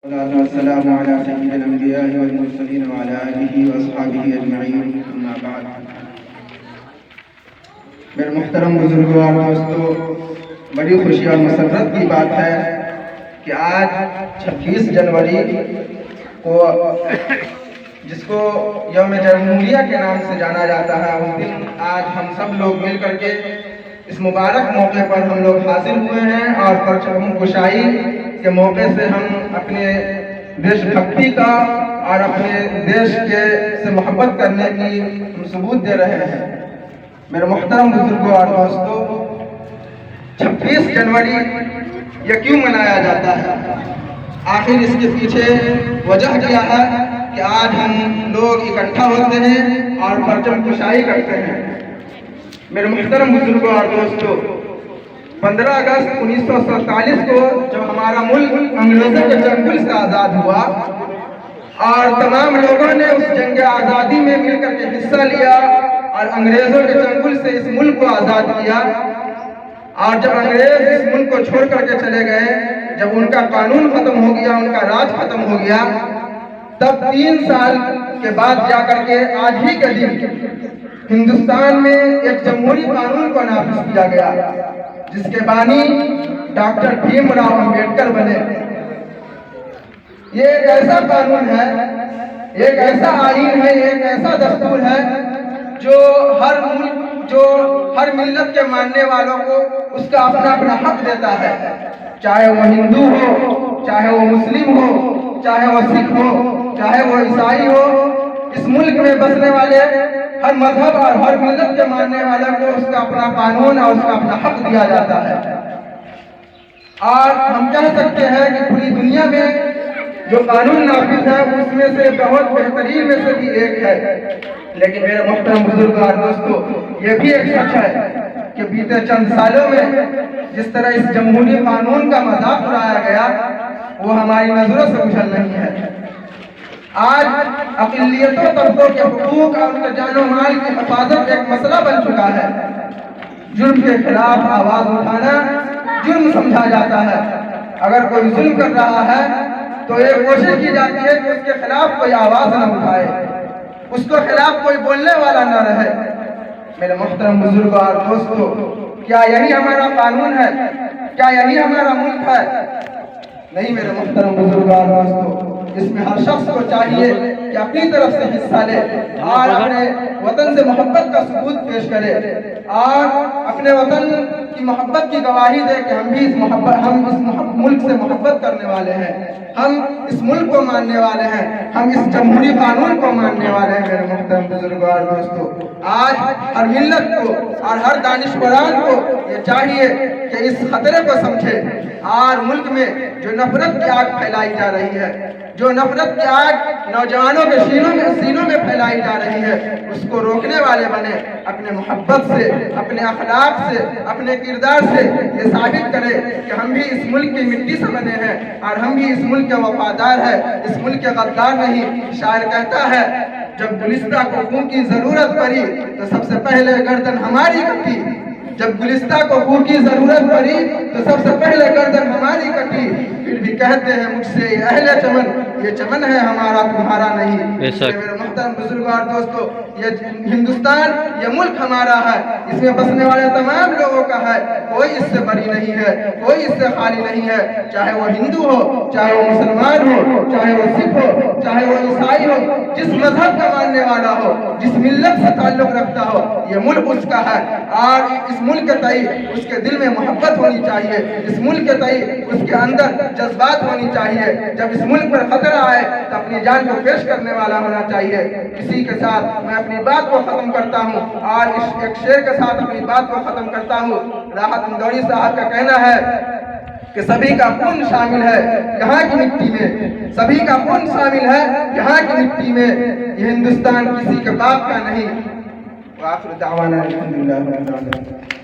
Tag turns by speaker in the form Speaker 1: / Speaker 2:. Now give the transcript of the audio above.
Speaker 1: والصلاة والسلام على سيد الأنبياء والمرسلين وعلى آله وأصحابه أجمعين أما بعد. میرے محترم بزرگوں اور دوستوں، بڑی خوشی اور مسرت کی بات ہے کہ آج 26 جنوری کو جس کو یوم جمہوریہ کے نام سے جانا جاتا ہے، اس دن آج ہم سب لوگ مل کر کے اس مبارک موقع پر ہم لوگ حاضر ہوئے ہیں اور پرچم کشائی کے موقع سے ہم اپنے دیش بھکتی کا اور اپنے دیش کے سے محبت کرنے کی ہم ثبوت دے رہے ہیں. میرے محترم بزرگوں اور دوستوں، 26 جنوری یہ کیوں منایا جاتا ہے؟ آخر اس کے پیچھے وجہ کیا ہے کہ آج ہم لوگ اکٹھا ہوتے ہیں اور پرچم کشائی کرتے ہیں؟ میرے محترم بزرگوں اور دوستوں، 15 اگست 1947 کو جب ہمارا ملک انگریزوں کے چنگل سے آزاد ہوا اور تمام لوگوں نے اس جنگ آزادی میں مل کر کے حصہ لیا اور انگریزوں کے چنگل سے اس ملک کو آزاد کیا، اور جب انگریز اس ملک کو چھوڑ کر کے چلے گئے، جب ان کا قانون ختم ہو گیا، ان کا راج ختم ہو گیا، تب 3 سال کے بعد جا کر کے آج ہی کے دن ہندوستان میں ایک جمہوری قانون کو نافذ کیا گیا، جس کے بانی ڈاکٹر بھیم راؤ امبیڈکر بنے. یہ ایک ایسا قانون ہے، ایک ایسا آئین ہے، ایک ایسا دستور ہے جو ہر ملک، جو ہر ملت کے ماننے والوں کو اس کا اپنا اپنا حق دیتا ہے، چاہے وہ ہندو ہو، چاہے وہ مسلم ہو، چاہے وہ سکھ ہو، چاہے وہ عیسائی ہو. اس ملک میں بسنے والے ہر مذہب اور ہر ملت کے ماننے والوں کو اس کا اپنا قانون اور اس کا اپنا حق دیا جاتا ہے. اور ہم کہہ سکتے ہیں کہ پوری دنیا میں جو قانون نافذ ہے اس میں سے بہت بہترین میں سے بھی ایک ہے. لیکن میرے محترم بزرگ اور دوستو، یہ بھی ایک سچ ہے کہ بیتے چند سالوں میں جس طرح اس جمہوری قانون کا مذاق اڑایا گیا، وہ ہماری نظروں سے اوجھل نہیں ہے. آج اقلیتوں طبقوں کے حقوق اور ان کے جان و مال کی حفاظت ایک مسئلہ بن چکا ہے. جرم کے خلاف آواز اٹھانا جرم سمجھا جاتا ہے. اگر کوئی ظلم کر رہا ہے تو یہ کوشش کی جاتی ہے کہ اس کے خلاف کوئی آواز نہ اٹھائے، اس کے خلاف کوئی بولنے والا نہ رہے. میرے محترم بزرگوں اور دوستو، کیا یہی ہمارا قانون ہے؟ کیا یہی ہمارا ملک ہے؟ نہیں میرے محترم بزرگوں اور دوستو، اس میں ہر شخص کو چاہیے کہ اپنی طرف سے حصہ لے اور اپنے وطن سے محبت کا ثبوت پیش کرے اور اپنے وطن کی محبت کی گواہی دے کہ ہم اس ملک سے محبت کرنے والے ہیں، ہم اس ملک کو ماننے والے ہیں، ہم اس جمہوری قانون کو ماننے والے ہیں. میرے محترم بزرگوں اور دوستو، آج ہر ملت کو اور ہر دانشوران کو یہ چاہیے کہ اس خطرے کو سمجھے اور ملک میں جو نفرت کی آگ پھیلائی جا رہی ہے، جو نفرت کی آگ نوجوانوں کے سینوں میں پھیلائی جا رہی ہے، اس کو روکنے والے بنے. اپنے محبت سے، اپنے اخلاق سے، اپنے کردار سے یہ ثابت کرے کہ ہم بھی اس ملک کی مٹی سے بنے ہیں اور ہم بھی اس ملک کے وفادار ہیں، اس ملک کے غدار نہیں. شاعر کہتا ہے، جب گلستہ کو خون کی ضرورت پڑی تو سب سے پہلے گردن ہماری کٹی. جب گلستہ کو خون کی ضرورت پڑی تو سب سے پہلے گردن ہماری کٹی. پھر بھی کہتے ہیں مجھ سے یہ اہل چمن، یہ چمن ہے ہمارا تمہارا نہیں. میرے محترم بزرگوں اور دوستو، یہ ہندوستان، یہ ملک ہمارا ہے، اس میں بسنے والے تمام لوگوں کا ہے. کوئی اس سے بری نہیں ہے، کوئی اس سے خالی نہیں ہے. چاہے وہ ہندو ہو، چاہے وہ مسلمان ہو، چاہے وہ سکھ ہو، چاہے وہ عیسائی ہو، جس مذہب کا ماننے والا ہو، جس ملت سے تعلق رکھتا ہو، یہ ملک اس کا ہے. اور اس ملک کے تئیں اس کے دل میں محبت ہونی چاہیے، اس ملک کے تئیں اس کے اندر جذبات ہونی چاہیے. جب اس ملک پر خطرہ آئے تو اپنی جان کو پیش کرنے والا ہونا چاہیے. اسی کے ساتھ میں اپنی بات کو ختم کرتا ہوں اور اس ایک شعر کے ساتھ اپنی بات کو ختم کرتا ہوں. راحت اندوری صاحب کا کہنا ہے کہ سبھی کا خون شامل ہے یہاں کی مٹی میں، سبھی کا خون شامل ہے یہاں کی مٹی میں، یہ ہندوستان کسی کے باپ کا نہیں. وآخر دعوانا الحمدللہ رب العالمین.